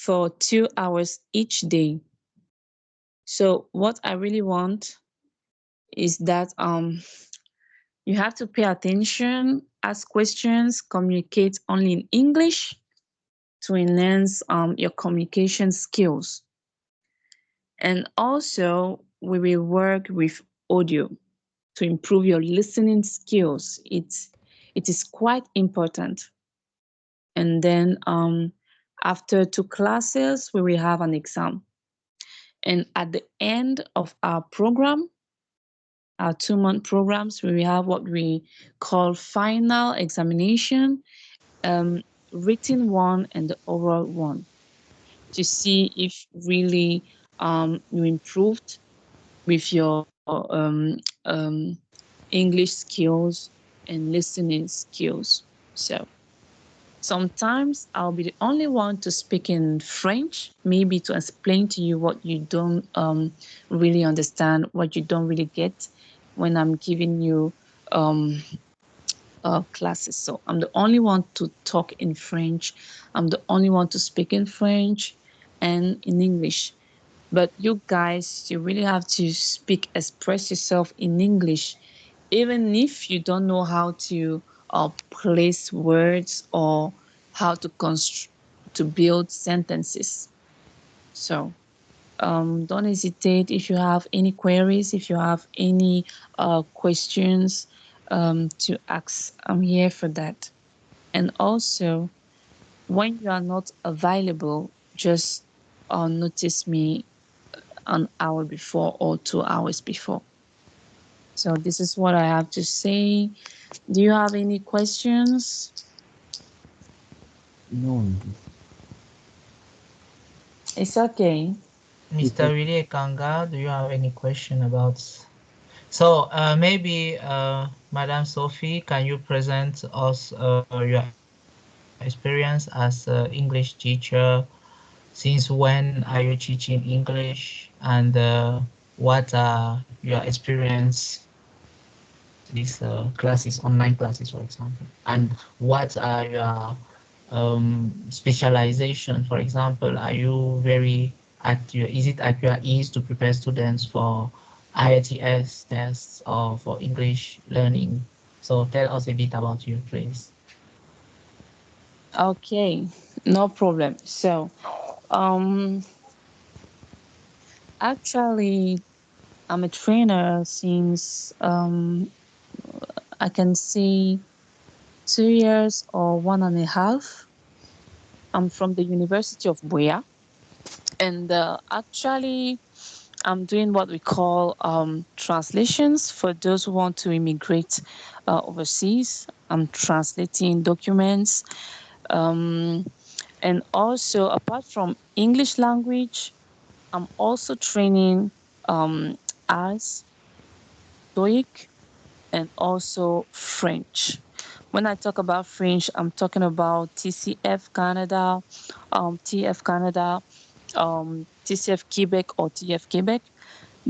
for 2 hours each day. So what I really want is that you have to pay attention, ask questions, communicate only in English to enhance your communication skills. And also, we will work with audio to improve your listening skills. It is quite important. And then after 2 classes, we will have an exam. And at the end of our program, our 2-month programs, we will have what we call final examination, written one and the oral one, to see if really you improved with your English skills and listening skills. So sometimes I'll be the only one to speak in French, maybe to explain to you what you don't really understand, what you don't really get when I'm giving you classes. So I'm the only one to talk in French. I'm the only one to speak in French and in English. But you guys, you really have to speak, express yourself in English, even if you don't know how to place words or how to to build sentences. So don't hesitate if you have any queries, if you have any questions to ask. I'm here for that. And also, when you are not available, just notice me an hour before or 2 hours before. So this is what I have to say. Do you have any questions? No, It's okay. Mr. Willie Kanga, do you have any question about? So maybe Madam Sophie, can you present us your experience as an English teacher? Since when are you teaching English, and what are your experience these classes, online classes, for example, and what are your specialization? For example, are you very at your is it at your ease to prepare students for IELTS tests or for English learning? So tell us a bit about you, please. Okay, no problem. So, um, actually, I'm a trainer since I can say 2 years or 1.5. I'm from the University of Buea, and actually, I'm doing what we call translations for those who want to immigrate overseas. I'm translating documents. Um, and also, apart from English language, I'm also training as TOEIC and also French. When I talk about French, I'm talking about TCF Canada, TF Canada, TCF Quebec or TF Quebec,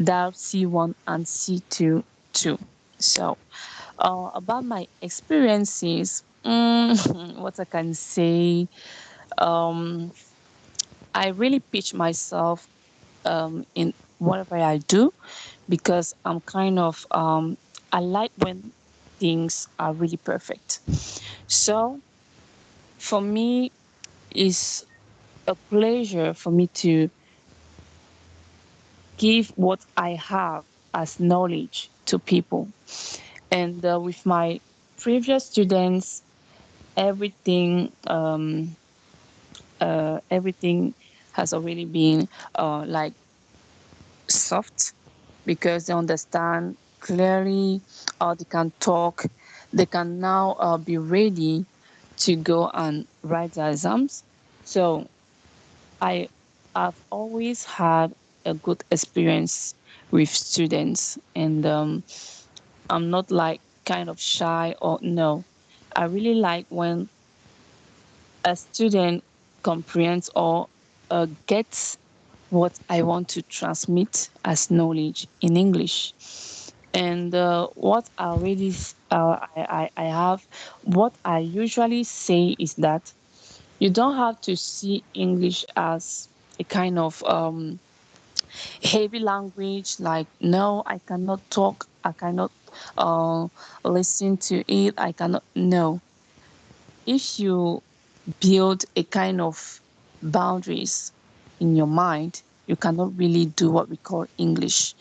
DAL C1 and C2 too. So, about my experiences, what I can say, um, I really pitch myself in whatever I do because I'm kind of I like when things are really perfect. So for me, it's a pleasure for me to give what I have as knowledge to people. And with my previous students, everything everything has already been like soft because they understand clearly, or they can talk. They can now be ready to go and write the exams. So I have always had a good experience with students, and I'm not like kind of shy or no. I really like when a student comprehends or gets what I want to transmit as knowledge in English. And what I already I have, what I usually say is that You don't have to see English as a kind of heavy language, like, no, I cannot talk, I cannot uh, listen to it, I cannot. No. If you build a kind of boundaries in your mind, you cannot really do what we call English,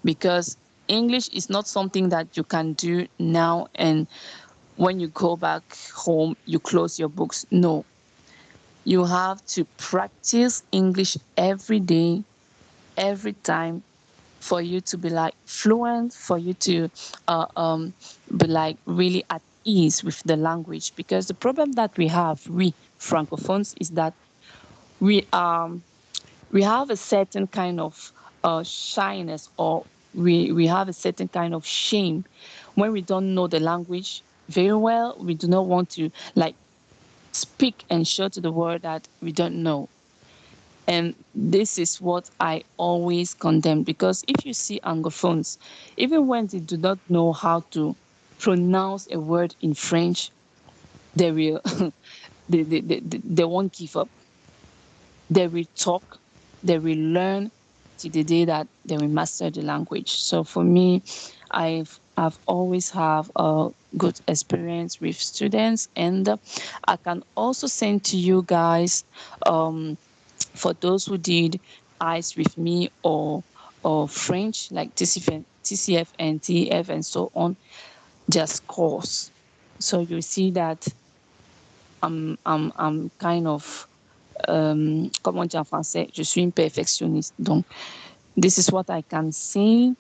because English is not something that you can do now and when you go back home, you close your books. No, you have to practice English every day, every time, for you to be like fluent, for you to uh, um, be like really at ease with the language. Because the problem that we francophones, is that we we have a certain kind of shyness, or we have a certain kind of shame when we don't know the language very well. We do not want to like speak and show to the world that we don't know. And this is what I always condemn, because if you see Anglophones, even when they do not know how to pronounce a word in French, they will they won't give up. They will talk, they will learn till the day that they will master the language. So for me, I've always have a good experience with students, and I can also send to you guys, um, for those who did ICE with me, or French like TCF and TEF and so on, just course. So you see that I'm kind of comme on dit en français, je suis une perfectionniste. Donc, this is what I can say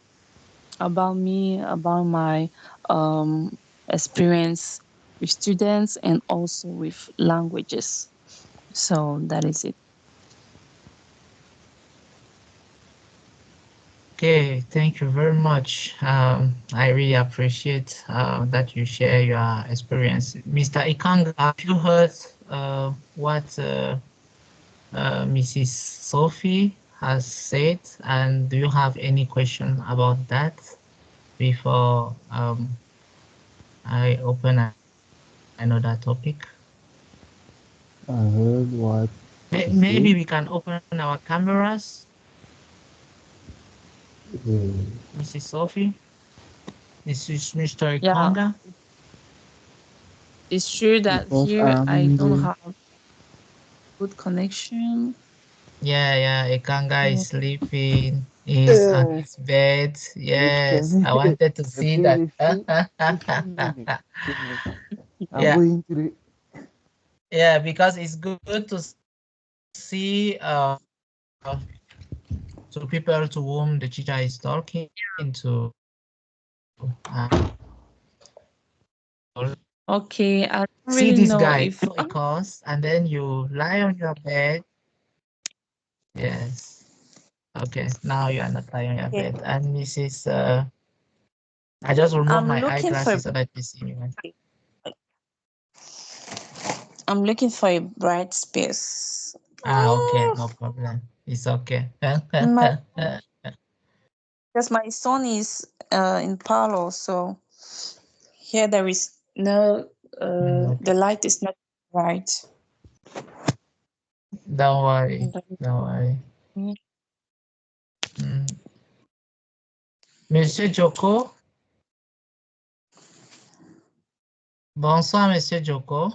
about me, about my experience with students and also with languages. So that is it. Okay, thank you very much. I really appreciate that you share your experience. Mr. Ikanga, have you heard what Mrs. Sophie has said? And do you have any question about that before I open another topic? I heard what she Maybe we said. can open our cameras, Uh, Mrs. Sophie. This is Mr. Yeah, Ikanga. it's true that because here I'm I in don't the have good connection. Yeah, Ikanga is So, sleeping. He's on uh, his bed. wait a Yes, I minute. wanted to see Okay, that. wait a minute. I'm Yeah, going to the yeah, because it's good to see to people to whom the teacher is talking to. okay, I don't See really this know guy, if a course, and then you lie on your bed. Yes. Okay, now you are not lying on your okay, bed. And Mrs. I just remove I'm my looking for eyeglasses so that you see me. I'm looking for a bright space. Okay, Mm, no problem. It's okay. my because my son is in parlor, so here there is no Okay. the light is not bright. Don't worry. And Don't worry. then- Mm. Monsieur Joko, bonsoir, Monsieur Joko.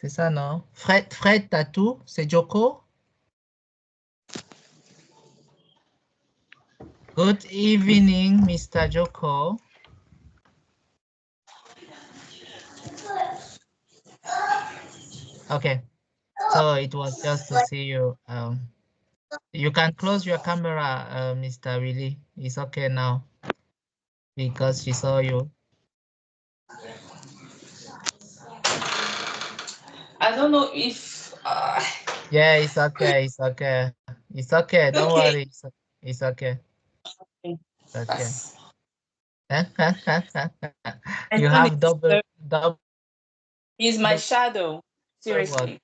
C'est ça, non? Fred Tatou, c'est Joko. Good evening, Mr. Joko. Okay, so it was just to see you. You can close your camera, Mr. Willie. It's okay now because she saw you. I don't know if Yeah, it's okay. It's okay. It's okay. Don't worry. okay. It's okay. It's okay. That's my You son is have double work. he's my shadow. Seriously.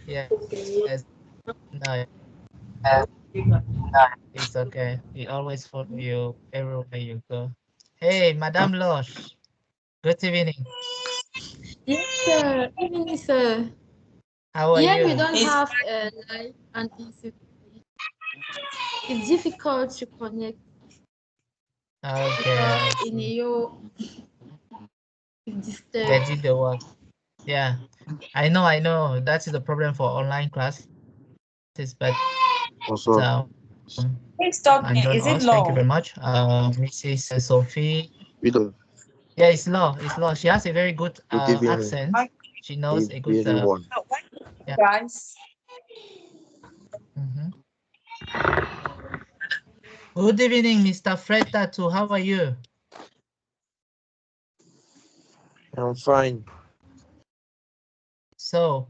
Yes. No, it's okay. He always follow you everywhere you go. Hey, Madame Loche. Good evening. Yes, sir. Even sir. How are Here we you? don't It's have a light, and it's difficult to connect Okay, because I in see. your it's Get disturbed. it the work. Yeah, I know. That's the problem for online classes, but Also, and join Who's us. Thank talking? you very Is it much. law? Mrs. Sophie. Peter, Yeah, it's law. It's law. She has a very good good evening, accent. She knows a good everyone. Why yeah. guys? Mhm. Good evening, Mr. Fred Tattoo. How are you? I'm fine. So,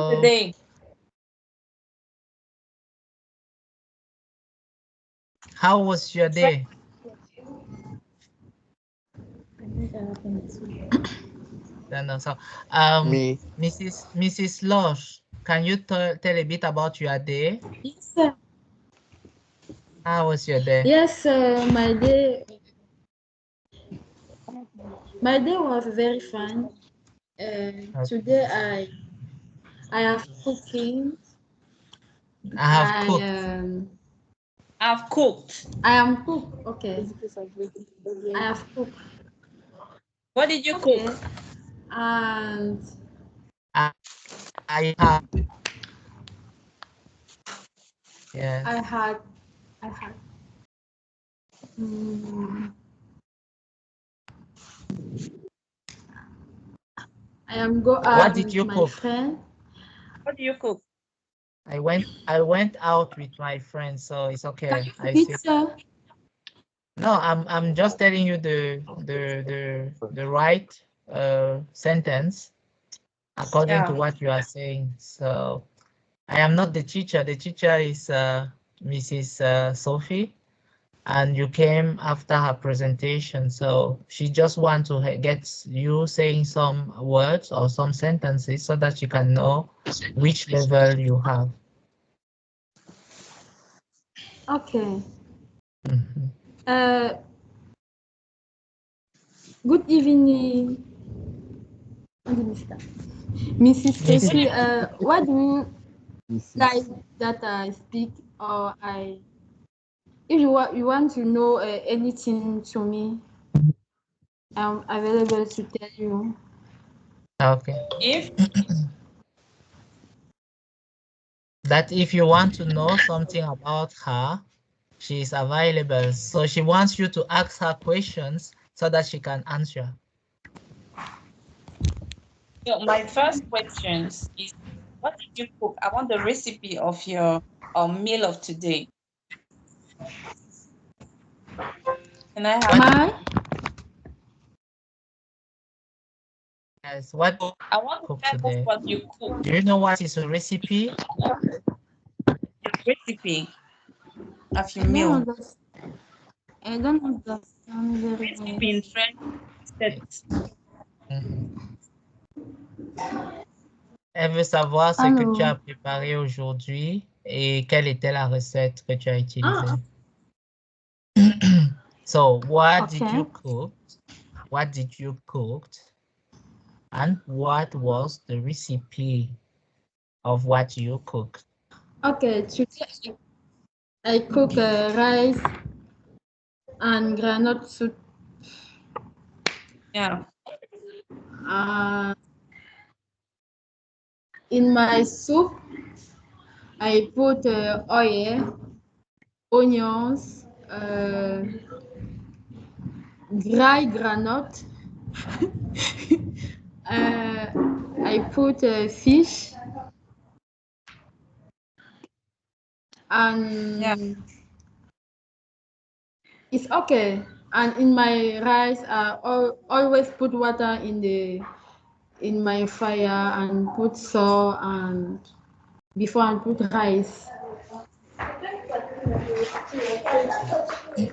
The uh, day. how was your Fred, day? Then also, Me, Mrs. Losh, can you tell a bit about your day? Yes, sir. How was your day? Yes, sir. My day was very fun. Today Okay. I have cooking. I have I cooked. I've cooked. I am cook. Okay. I have cooked. What did you Okay. cook? And I, I have I yes. had I had mm, I am go What out did with you my cook? friend. What do you cook? I went out with my friends, so it's Can okay. you I repeat, see. sir? No, I'm just telling you the right sentence according to Yeah. what you are saying. So I am not the teacher. The teacher is Mrs. Sophie, and you came after her presentation. So she just want to get you saying some words or some sentences so that she can know which level you have. Okay. Mhm. Uh, Good evening, Mrs. Sophie. Mrs. What do you like Mrs. that I speak, or I? If you want to know anything to me, I'm available to tell you. Okay. If That if you want to know something about her, she is available. So she wants you to ask her questions so that she can answer. my first questions is what did you cook? I want the recipe of your meal of today. Can I have What it? My is what I want to cook tell us today? what you cook. Do you know what is a recipe? The recipe of your I don't meal. understand. I don't understand very well. Recipe in French. That Mhm. Elle veut savoir ce que tu as Hello. préparé aujourd'hui et quelle était la recette que tu as Ah, utilisée. So, what did okay. you cook? What did you cook? And what was the recipe of what you cooked? Okay. Today I cook rice and granite soup. yeah. Uh, in my soup, I put oil, onions, dry granite. uh, I put fish Yeah. and it's okay. And in my rice, I always put water in my fire and put salt and before I put rice. So you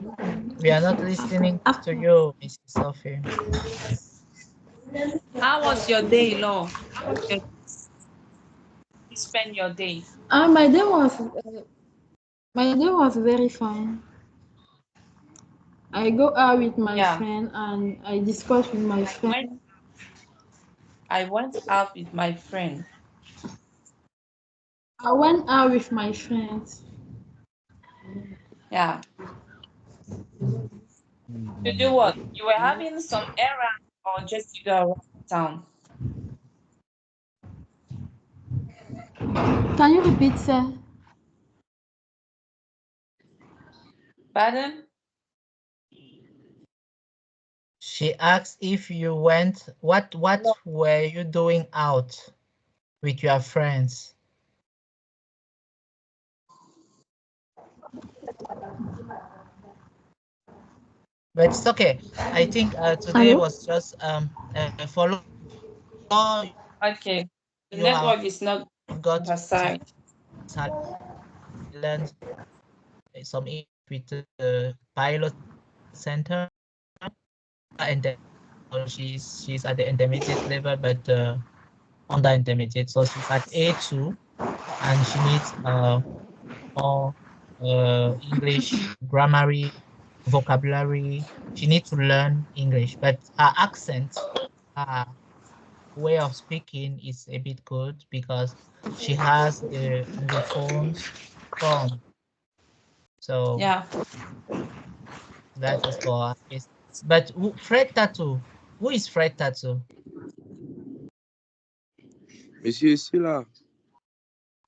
you We are not listening to you, Mrs. Sophie. how was your day, Law? How was your you spend your day? My day was My day was very fine. I go out with my Yeah, friend and I discuss with my I went friend. I went out with my friend. I went out with my friends. Yeah. To do what? You were having some errand or just to go around town? Can you repeat, sir? Pardon? She asked if you went, what No. were you doing out with your friends? But it's okay. I think today Hello? was just follow Okay. The you have network is not got on her side. learned some with the pilot center, and then she's at the intermediate level, but under intermediate, so she's at A2, and she needs more English grammar, vocabulary. She needs to learn English, but her accent, her way of speaking is a bit good because she has the Anglophone form. So Yeah. that is for her case. But Fred Tattoo, who is Fred Tattoo? Monsieur Silla.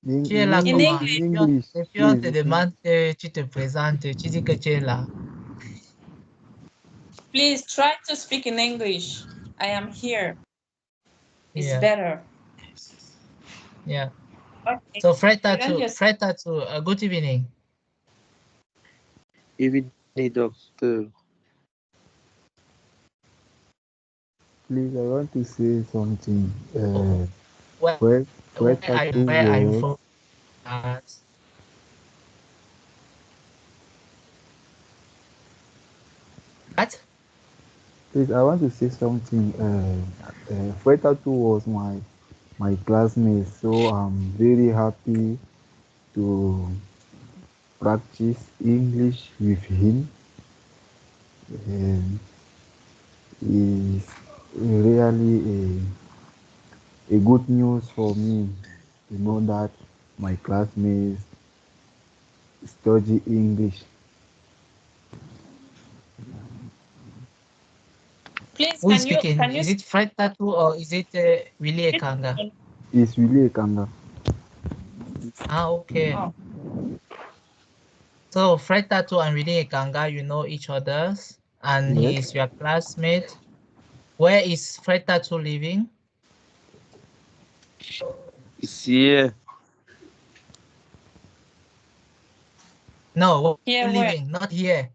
Tu es là In comment? English, English, Et puis on te please. demande, tu te présentes, tu dis que tu es là. please try to speak in English. I am here. It's Yeah, better. yeah. Okay. So Fred Present Tattoo, yourself. Fred Tattoo, good evening. Evening, doctor. Please, I want to say something. Where, Where tattoo where are you was, from? What? please, I want to say something. Where tattoo was my classmate, so I'm very happy to practice English with him. And it's really a good news for me to know that my classmates study English. Please, Who is can you speaking? can you Is speak it Fred Tattoo or is it Willie Ekanga? It's really a Kanga. Ah, okay. Oh, So Fred Tattoo and Willie Ekanga, you know each other's, and Yes, he is your classmate. Where is Fred Tattoo living? It's here. No, where here you where? living? Not here.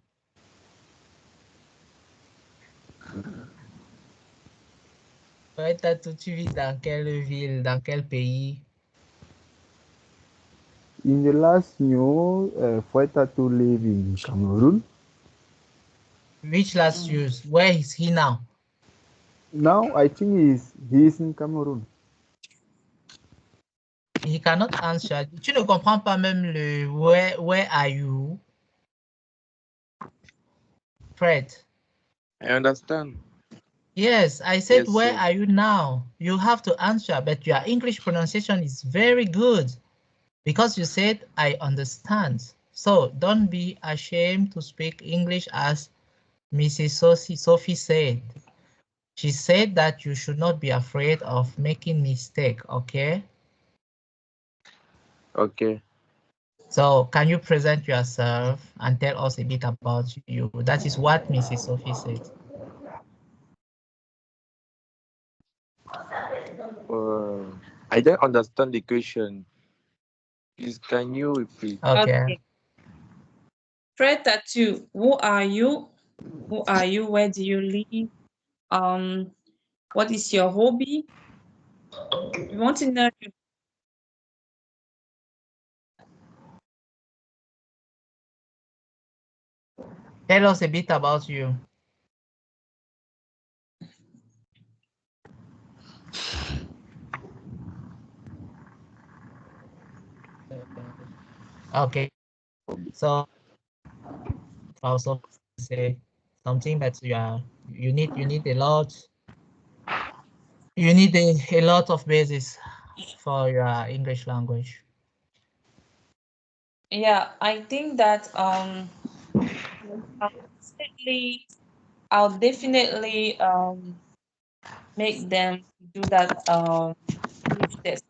Fred Tattoo, tu vis dans quelle ville, dans quel pays? in the last year, Fweta to live in Cameroon. Which last Mm. years? Where is he now? Now I think he is in Cameroon. He cannot answer. Tu ne comprends pas même le where are you? Fred. I understand. Yes, I said, Yes, where sir. are you now? You have to answer, but your English pronunciation is very good because you said, I understand. So don't be ashamed to speak English as Mrs. Sophie said. She said that you should not be afraid of making mistake, okay? Okay. So can you present yourself and tell us a bit about you? That is what Mrs. Sophie said. Uh, I don't understand the question. Please, can you repeat? Okay. Okay. Fred Tattoo, who are you? Who are you? Where do you live? Um, what is your hobby? We want to know. Tell us a bit about you. Okay. So Frau Sophie say something that you need a lot. You need a lot of basis for your English language. Yeah, I think that I'll definitely make them do that English test.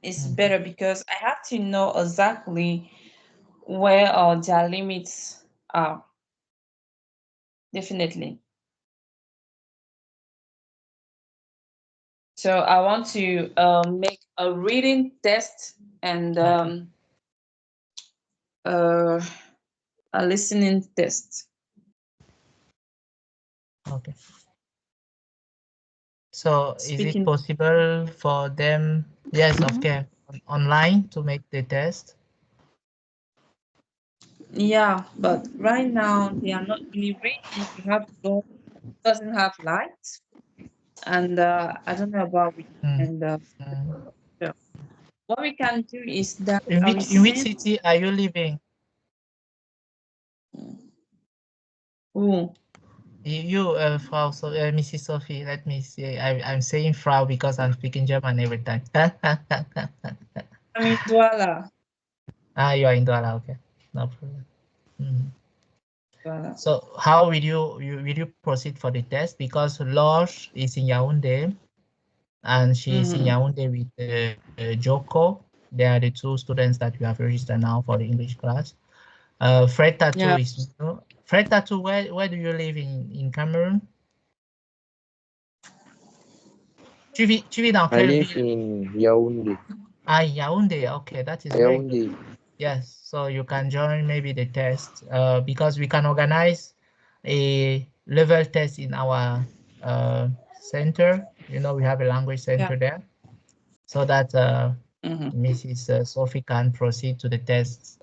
It's better because I have to know exactly where their limits are. Definitely. So I want to make a reading test and uh, a listening test. Okay. So is it Speaking. possible for them? Yes, okay, online to make the test. Yeah, but right now they are not really ready. We have to go. Doesn't have light, and I don't know about we and Mm. so what we can do is that In I will which send. city are you living? Oh, You, Frau, Mrs. Sophie, let me see. I'm saying Frau because I'm speaking German every time. I mean Douala. Ah, you are in Douala, okay. No problem. Mhm. Douala. So how will you proceed for the test? Because Losh is in Yaoundé and she is in Mm-hmm. Yaoundé with Joko. They are the two students that we have registered now for the English class. Fred Tattoo Yeah. is new. Fred Tattoo, where do you live in Cameroon? Tu vis dans I quelle live ville? in Yaoundé. Ah, Yaoundé. Okay, that is very good. Yaoundé. Yes, so you can join maybe the test because we can organize a level test in our center. You know, we have a language Yeah. center there, so that Mm-hmm. Mrs. Sophie can proceed to the test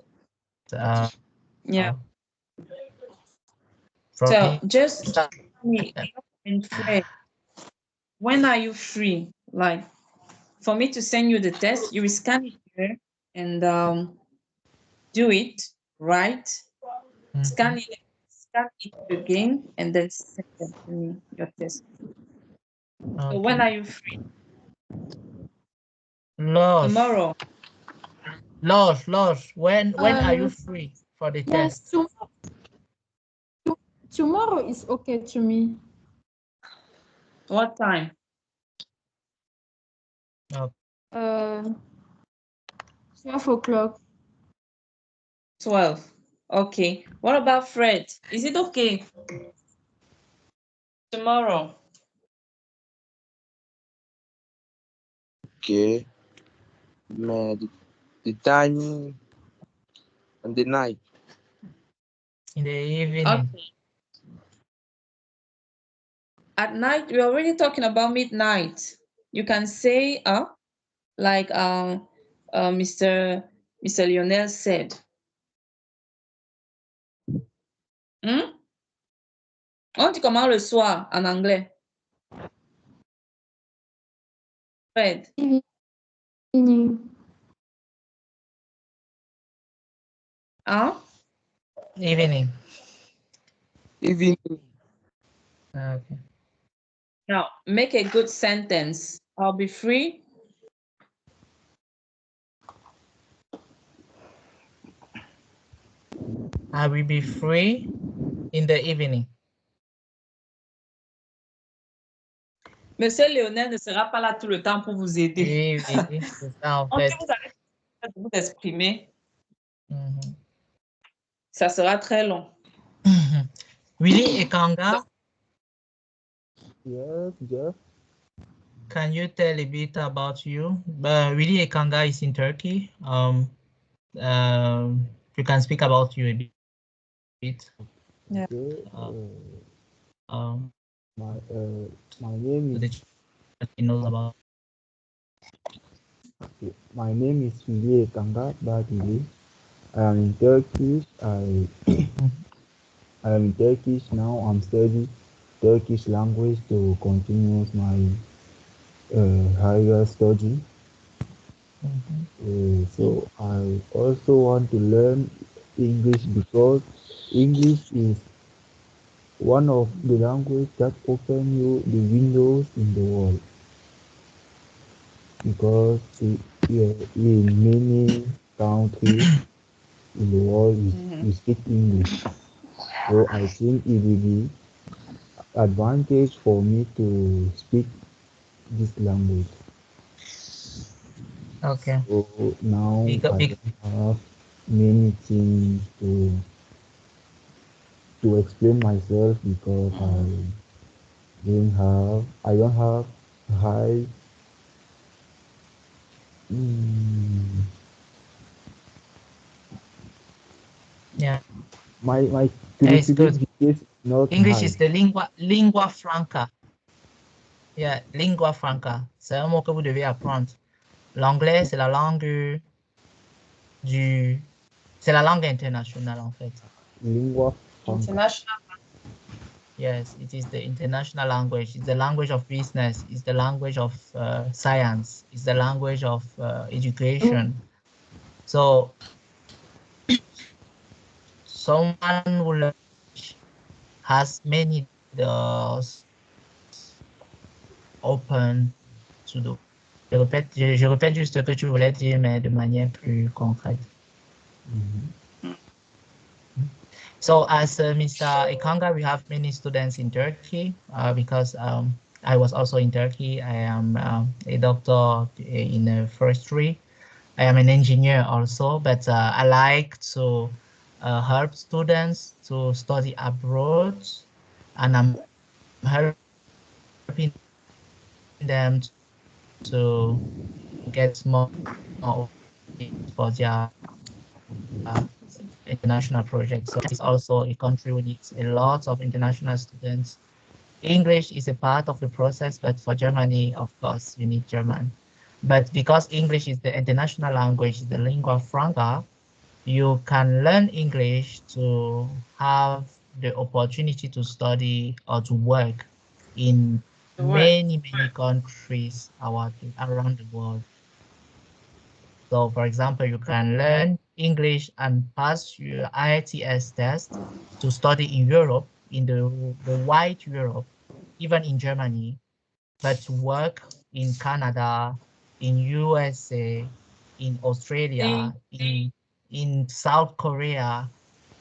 Yeah. from So here. just me and Fred, when are you free? Like for me to send you the test, you will scan it here and do it, right? Mhm. Scan it again, and then send them to me your test. So Okay. when are you free? Losh, Tomorrow. Losh, when are you Uh, free for the yes, test? tomorrow is okay to me. What time? Okay. Uh, 12 o'clock. 12. Okay. What about Fred? Is it okay? Tomorrow. Okay. The time and the night. In the evening. Okay. At night, we're already talking about midnight. You can say like Mr. Lionel said. Hmm? On dit comment le soir en anglais? Fred. Evening. Hein? Evening. Even Okay. Now, make a good sentence. I'll be free. I will be free in the evening. Monsieur Lionel ne sera pas là tout le temps pour vous aider. Oui, oui, c'est ça en Quand fait. vous allez vous exprimer, Mhm. ça sera très long. Willy Ekanga, Yes, Jeff. can you tell a bit about you? Willy Ekanga is in Turkey. You can speak about you a bit. Yeah. Okay. Um, My my so name that is he knows about. my name is Folio Kanga Badili. I am in Turkish. I am in Turkish now. I'm studying Turkish language to continue my higher study. Mhm. So I also want to learn English because English is one of the language that open you the windows in the world because in many countries in the world Mhm. we speak English. So I think it will be advantage for me to speak this language. Okay. So now Because, I don't have many things to explain myself because I don't have high mm, yeah, my it's creativity good. is not English high. is the lingua franca. Yeah, lingua franca. C'est un mot que vous devez apprendre. L'anglais, c'est la langue du... C'est la langue internationale, en fait. Lingua franca. International. Yes, it is the international language. It's the language of business. It's the language of science. It's the language of education. So someone who learns has many doors open to the... Je répète juste ce que tu voulais dire, mais de manière plus concrète. So as Mr. Ikanga, we have many students in Turkey because I was also in Turkey. I am a doctor in forestry. I am an engineer also, but I like to help students to study abroad, and I'm helping them to get more for their international projects. So it's also a country who needs a lot of international students. English is a part of the process, but for Germany, of course, you need German. But because English is the international language, the lingua franca, you can learn English to have the opportunity to study or to work in The word. many countries around the world. So, for example, you can learn English and pass your IELTS test to study in Europe, in the wide Europe, even in Germany, but to work in Canada, in USA, in See, Australia, in South Korea.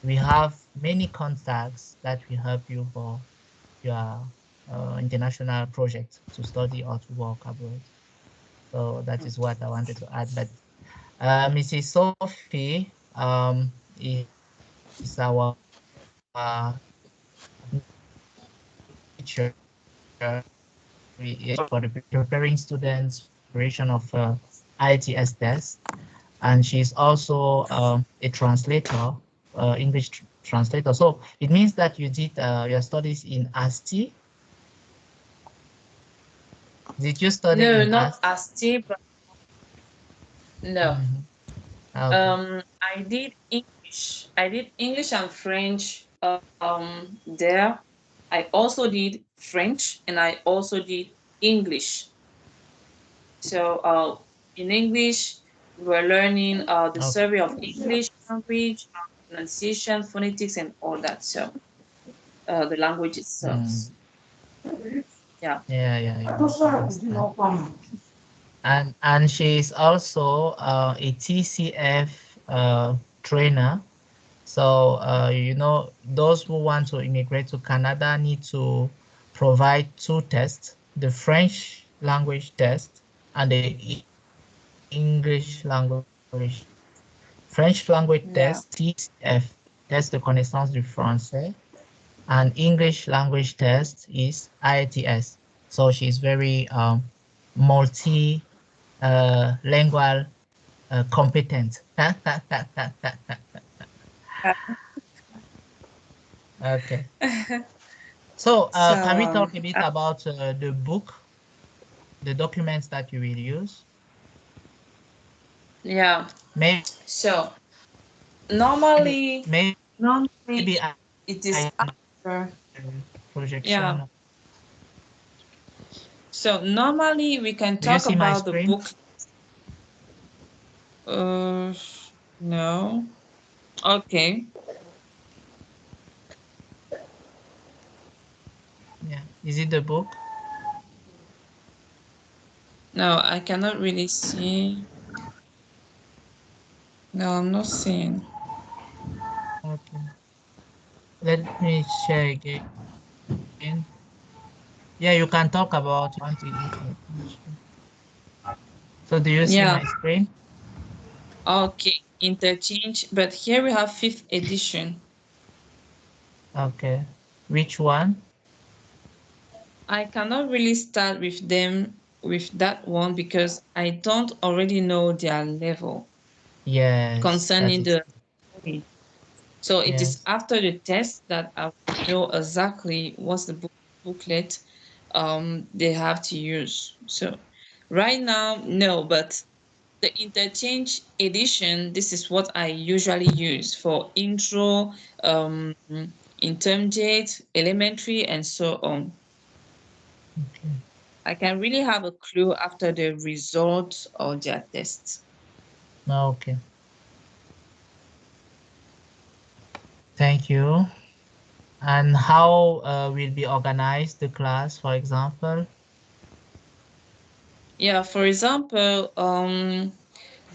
We have many contacts that will help you for your international project to study or to work abroad. So that is what I wanted to add. But Mrs. Sophie is our teacher for the preparing students preparation of IELTS test, and she's also a translator, English translator. So it means that you did your studies in ASTI. Did you study no, in not ASTI? as deep. No. Mm-hmm. Okay. I did English. I did English and French there. I also did French and I also did English. So in English, we were learning the Okay. survey of English language, pronunciation, phonetics, and all that. So the language itself. Mm. Yeah. Yeah. Understand. And she is also a TCF trainer. So those who want to immigrate to Canada need to provide two tests: the French language test and the English language test. French language test, Yeah. TCF, test de connaissance du français, and English language test is IELTS. So she's very multi lingual competent. Okay. So So can we talk a bit about the book, the documents that you will use? yeah. Maybe So normally, maybe normally I it is can after. Yeah. projection. So normally we can Do you talk see my about the screen? book. Uh, no. Okay. Yeah. Is it the book? No, I cannot really see. No, I'm not seeing. Okay. Let me share again. Yeah, you can talk about you want to interchange. So do you see Yeah. my screen? Okay. Interchange. But here we have fifth edition. Okay. Which one? I cannot really start with them with that one because I don't already know their level Yes, that concerning is the grade. So it is yes. after the test that I will know exactly what's the booklet they have to use. So right now, no, but the interchange edition, this is what I usually use for intro, intermediate, elementary, and so on. Okay. I can really have a clue after the results of their test. Okay. Thank you. And how will be organized the class, for example? Yeah, for example,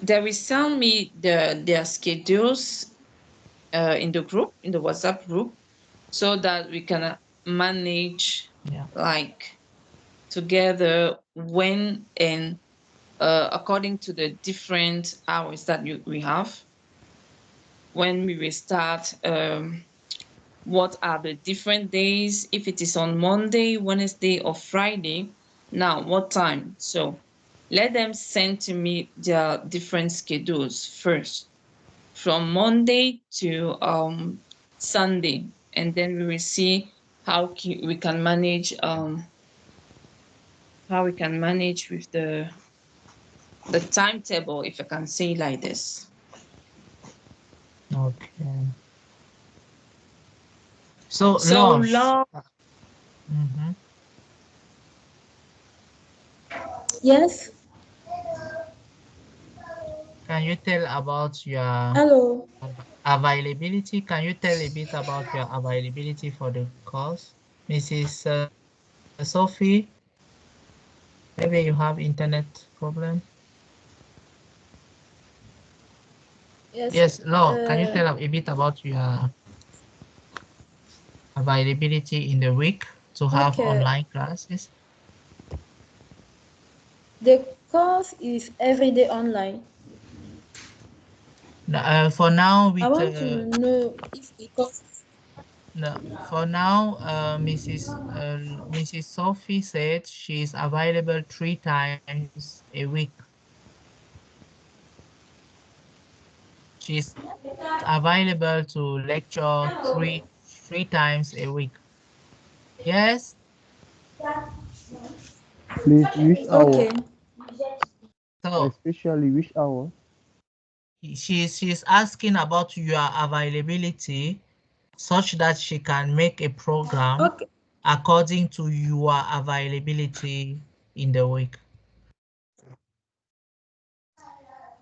they will send me their schedules in the group, in the WhatsApp group, so that we can manage Yeah. like together when and according to the different hours that we have, when we will start, what are the different days, if it is on Monday, Wednesday, or Friday, now what time. So let them send to me their different schedules first from Monday to Sunday, and then we will see we can manage, with the timetable, if I can say like this. Okay. So So Love, long. mhm. Yes. Can you tell about your Hello. availability? Can you tell a bit about your availability for the course? Mrs. Sophie, maybe you have internet problem. Yes. Yes, Law, can you Uh, tell a bit about your availability in the week to have okay. online classes? The course is every day online. For now, I with want to know if the course. no, for now, Mrs. Sophie said she is available 3 times a week. She is available to lecture three times a week. Yes. Please, which hour? Okay. So Especially which hour? she's asking about your availability such that she can make a program Okay. according to your availability in the week.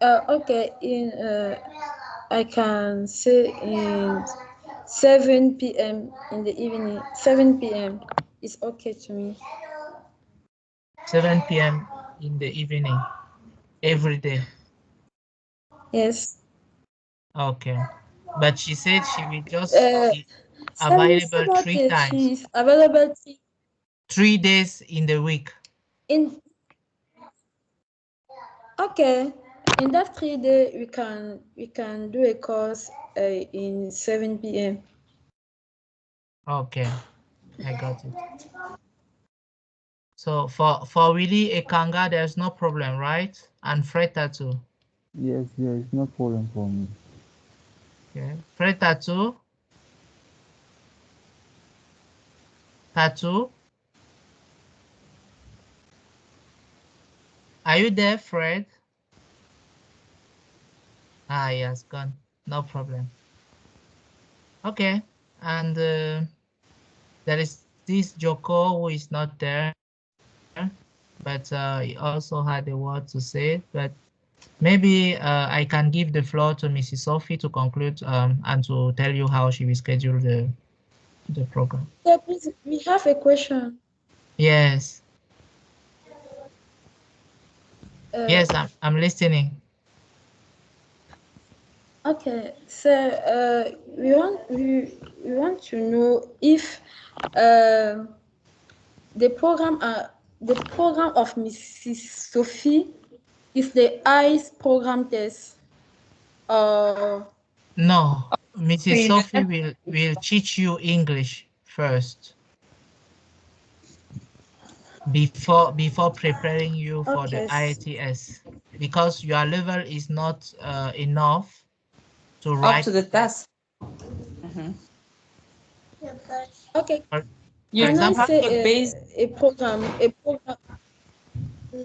Okay. I can say in 7 p.m. in the evening. 7 p.m. is okay to me. 7 p.m. in the evening every day. Yes. Okay. But she said she will just Uh, be available three okay. times, She's available 3 days in the week. in. Okay. In that 3 day, we can do a course in 7 p.m. Okay, I got it. So for Willie Ekanga, there's no problem, right? And Freta too. Yes, there is no problem for me. Okay. Freta too. Tattoo. Are you there, Fred? Ah, he has gone. No problem. Okay. And there is this Joko who is not there, but he also had a word to say. But Maybe I can give the floor to Mrs. Sophie to conclude and to tell you how she will schedule the program. Yeah, please, we have a question. Yes, Uh, yes, I'm listening. okay, so we want to know if uh, the program of Mrs. Sophie is the ICE program test. No, Mrs. We Sophie will teach you English first before preparing you for the Okay. IELTS because your level is not enough to up write to the the test. task. Mhm. Okay. For You Can I do example, have say a base. a program?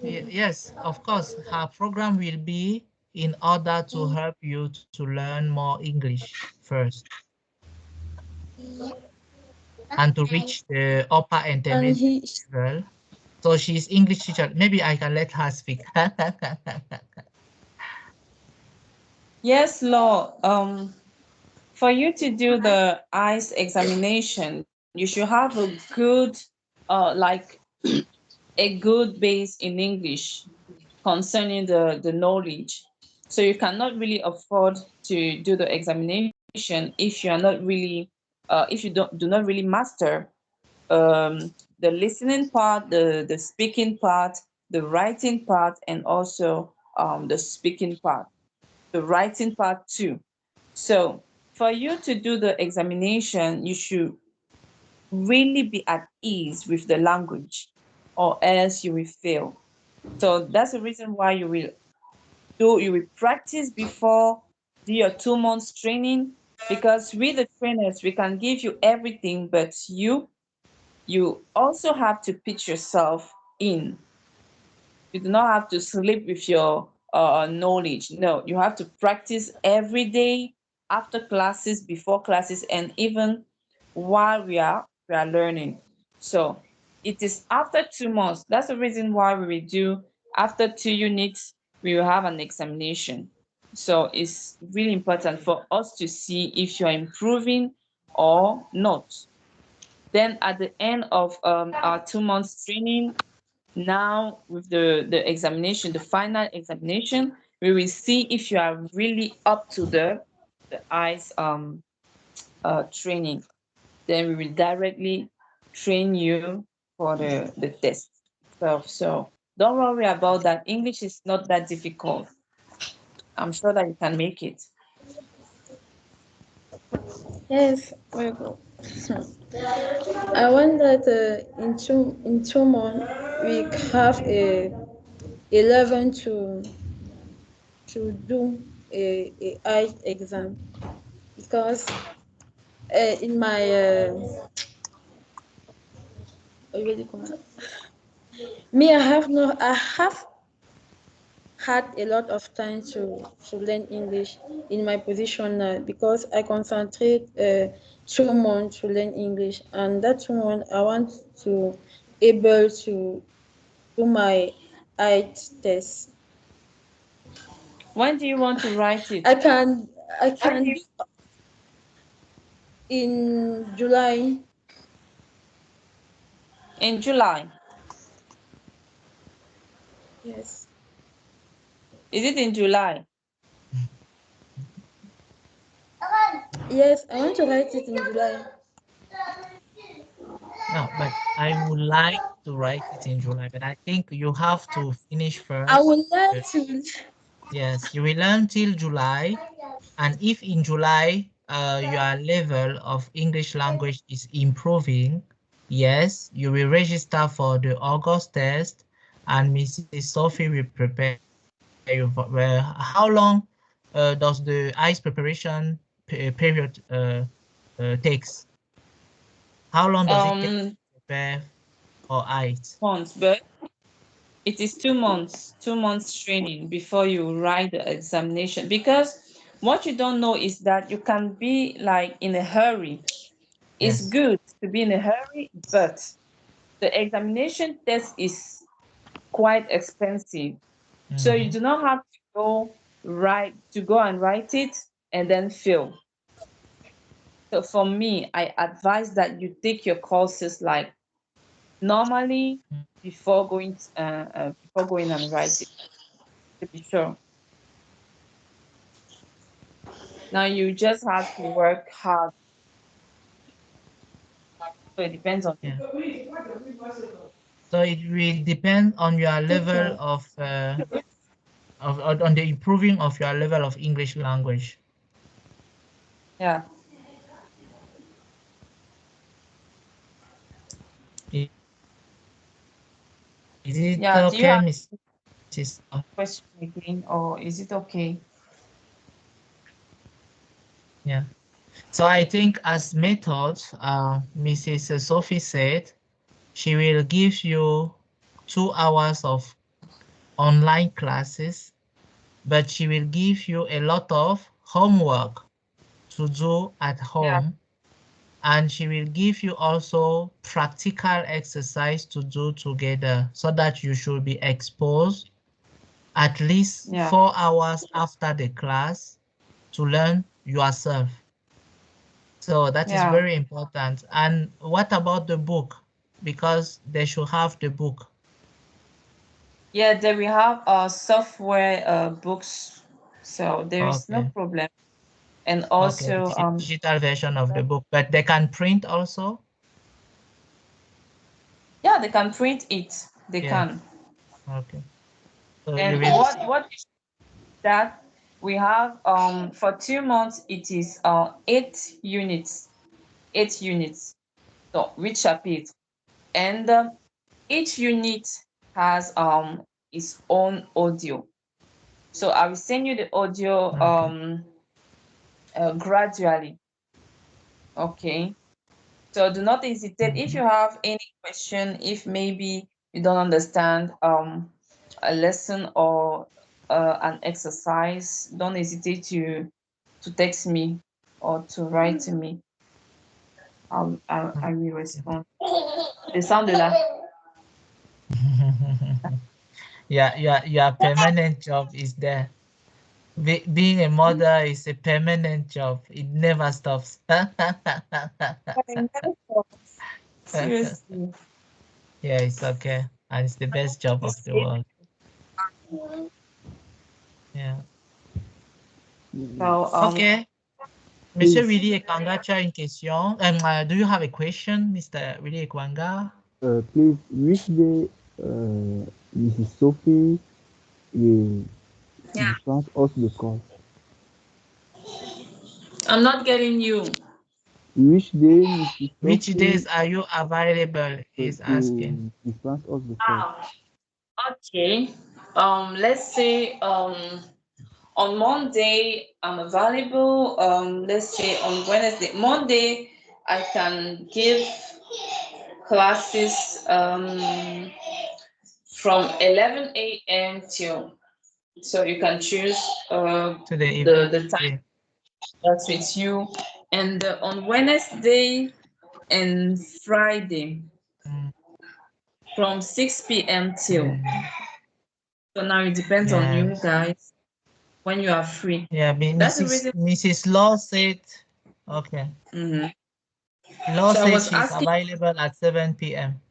yes, of course, her program will be in order to help you to learn more English first and to reach the upper And intermediate he level. So she's English teacher. Maybe I can let her speak. Yes, Law. For you to do the ICE examination, you should have a good, like a good base in English concerning the knowledge. So you cannot really afford to do the examination if you are not really, if you do not really master the listening part, the speaking part, the writing part, and also the speaking part, the writing part too. So for you to do the examination, you should really be at ease with the language, or else you will fail. So that's the reason why you will practice before do your 2 months training, because with the trainers we can give you everything, but you also have to pitch yourself in. You do not have to sleep with your knowledge. No, you have to practice every day, after classes, before classes, and even while we are learning. So it is after 2 months. That's the reason why we will do after 2 units, we will have an examination. So it's really important for us to see if you're improving or not. Then at the end of our 2 months training, now with the examination, the final examination, we will see if you are really up to the ICE training. Then we will directly train you for the test itself. So don't worry about that. English is not that difficult. I'm sure that you can make it. yes, very good. I want that in 2 months we have a level to do a IELTS exam because in my already come out. Me, I have had a lot of time to learn English in my position now because I concentrate 2 months to learn English, and that 2 months I want to able to do my IELTS test. When do you want to write it? I can I can do in July. In July. Yes. Is it in July? Yes, I want to write it in July. No, but I would like to write it in July, but I think you have to finish I first. would like to. Yes, you will learn till July. And if in July your level of English language is improving, yes, you will register for the August test and Mrs. Sophie will prepare you for how long does the ICE preparation period takes? How long does it take to prepare for ICE? Months, but it is 2 months, 2 months training before you write the examination. Because what you don't know is that you can be like in a hurry. It's Yes. good to be in a hurry, but the examination test is quite expensive. So you Mhm. do not have to go and write it and then fill. So for me, I advise that you take your courses like normally before going and write it, to be sure. Now you just have to work hard. So it depends on you. Yeah. So it will depend on your level of on the improving of your level of English language. Yeah. Is it Yeah. Do you okay, have Mrs. a question again, or is it okay? Yeah. So I think as methods, Mrs. Sophie said, she will give you 2 hours of online classes, but she will give you a lot of homework to do at Yeah. home. And she will give you also practical exercise to do together so that you should be exposed at least Yeah. 4 hours after the class to learn yourself. So that is Yeah. very important. And what about the book? Because they should have the book. Yeah, then we have software books, so there is no Okay. problem. And Okay, also digital version of the book, but they can print also. yeah, they can print it. They Yeah. can. Okay. So you And will. what that we have for 2 months it is 8 units. 8 units. So which are paid. And each unit has its own audio. So I will send you the audio Okay. gradually. Okay. So do not hesitate if you have any question, if maybe you don't understand a lesson or an exercise, don't hesitate to text me or to write to me. I will respond. The sound de là. Yeah, your permanent job is there. Being a mother is a permanent job. It never stops. Seriously. Yeah, it's okay. And it's the best job of the world. Yeah. So Okay. Monsieur Please, Willy Ekanga, tu as une question? Do you have a question, Mr. Willy Ekwanga? please, which day Mrs. Sophie will yeah, discuss us the course? I'm not getting you. Which day Mrs. Which days Sophie are you available? He's asking. to discuss us the course? Ah, okay. Let's say on Monday I'm available. Let's say on Wednesday. Monday I can give classes from 11 a.m. till, so you can choose To the evening. the time that's with you. And on Wednesday and Friday Mm, from 6 p.m. till. mm, So now it depends on you yes. guys when you are free. Yeah, That's the reason. Mrs. Law said, okay. Mhm. Law So I said was she's asking available at 7 p.m.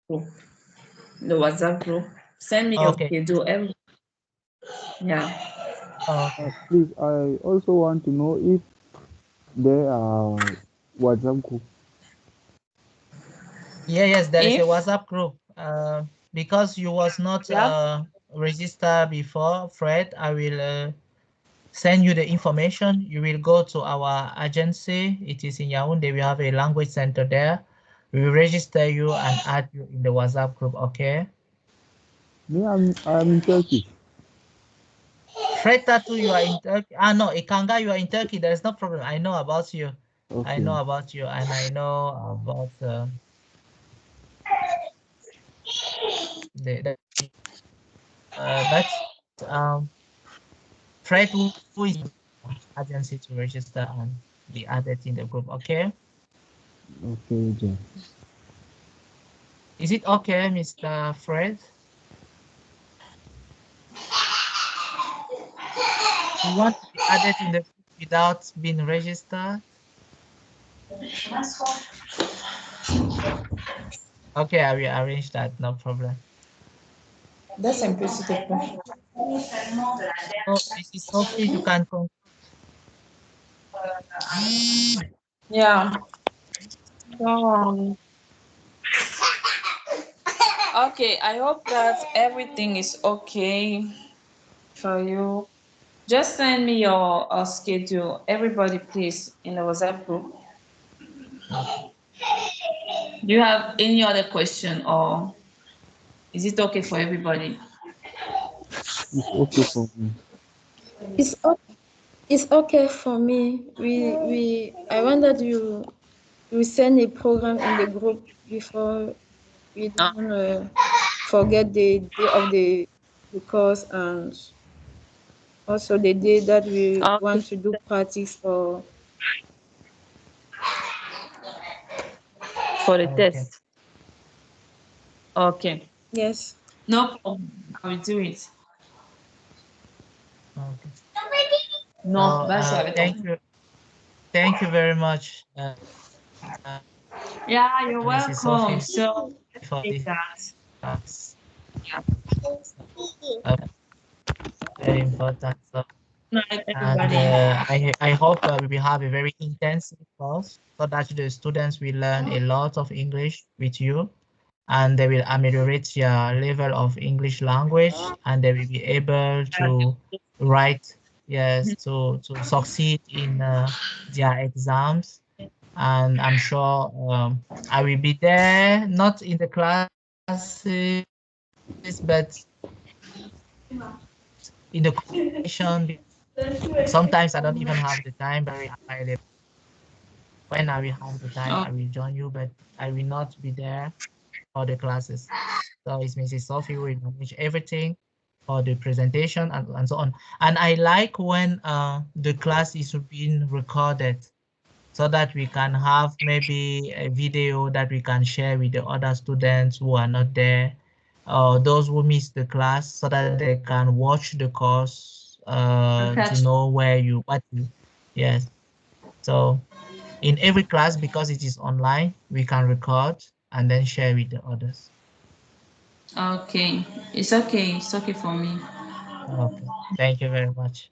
the WhatsApp group. Send me your Okay. schedule every. Yeah. Okay. Please, I also want to know if there are WhatsApp group. Yeah, yes, there is a If WhatsApp group. Because you was not you have, registered before, Fred, I will send you the information. You will go to our agency. It is in Yaoundé. We have a language center there. We will register you and add you in the WhatsApp group, okay? Me, I'm in Turkey. Fred Tattoo, you are in Turkey. Ah, no, Ikanga, you are in Turkey. There is no problem. I know about you. I Okay. know about you, and I know about the that's Fred who is agency to register and be added in the group. Okay, Okay, Jen. is it okay, Mr. Fred? You want to be added in the group without being registered? Okay, I will arrange that, no problem. That's simplicity. So, Mrs. Sophie, you can conclude. Yeah. So, okay, I hope that everything is okay for you. Just send me your schedule, everybody, please, in the WhatsApp group. Okay. Do you have any other question, or is it okay for everybody? It's okay for me. It's it's okay for me. I want that you send a program in the group before we Ah, don't forget the day of the course, and also the day that we okay, want to do practice for. for the Okay. test. Okay, Yes. no problem. I will do it. Okay. So, No, that's what I thank thought. you. Thank you very much, Yeah, you're Mrs. Sophie, welcome. So, for take this that. class. Yeah. Uh, Very important. So, Night, and everybody. I hope we will have a very intensive course so that the students will learn a lot of English with you, and they will ameliorate their level of English language, and they will be able to write, yes, to succeed in their exams. And I'm sure I will be there, not in the classes, but in the conversation. Sometimes I don't even have the time, but available. When I will have the time, Oh, I will join you, but I will not be there for the classes. So it's Mrs. Sophie who will manage everything for the presentation and so on. And I like when the class is being recorded so that we can have maybe a video that we can share with the other students who are not there, those who missed the class, so that they can watch the course to catch. know what you, yes. So in every class, because it is online, we can record and then share with the others. Okay, it's okay. It's okay for me. Okay, thank you very much.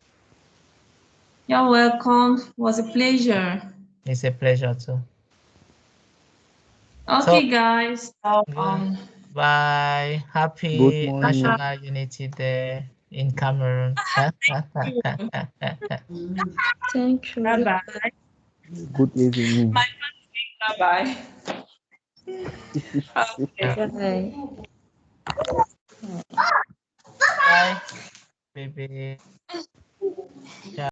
You're welcome. It was a pleasure. It's a pleasure too. So, Okay, guys. So, bye. Good Happy morning. National Unity Day in Cameroon. Thank bye you. bye. Good evening. Bye bye. Okay. Bye. Bye, baby. Ciao.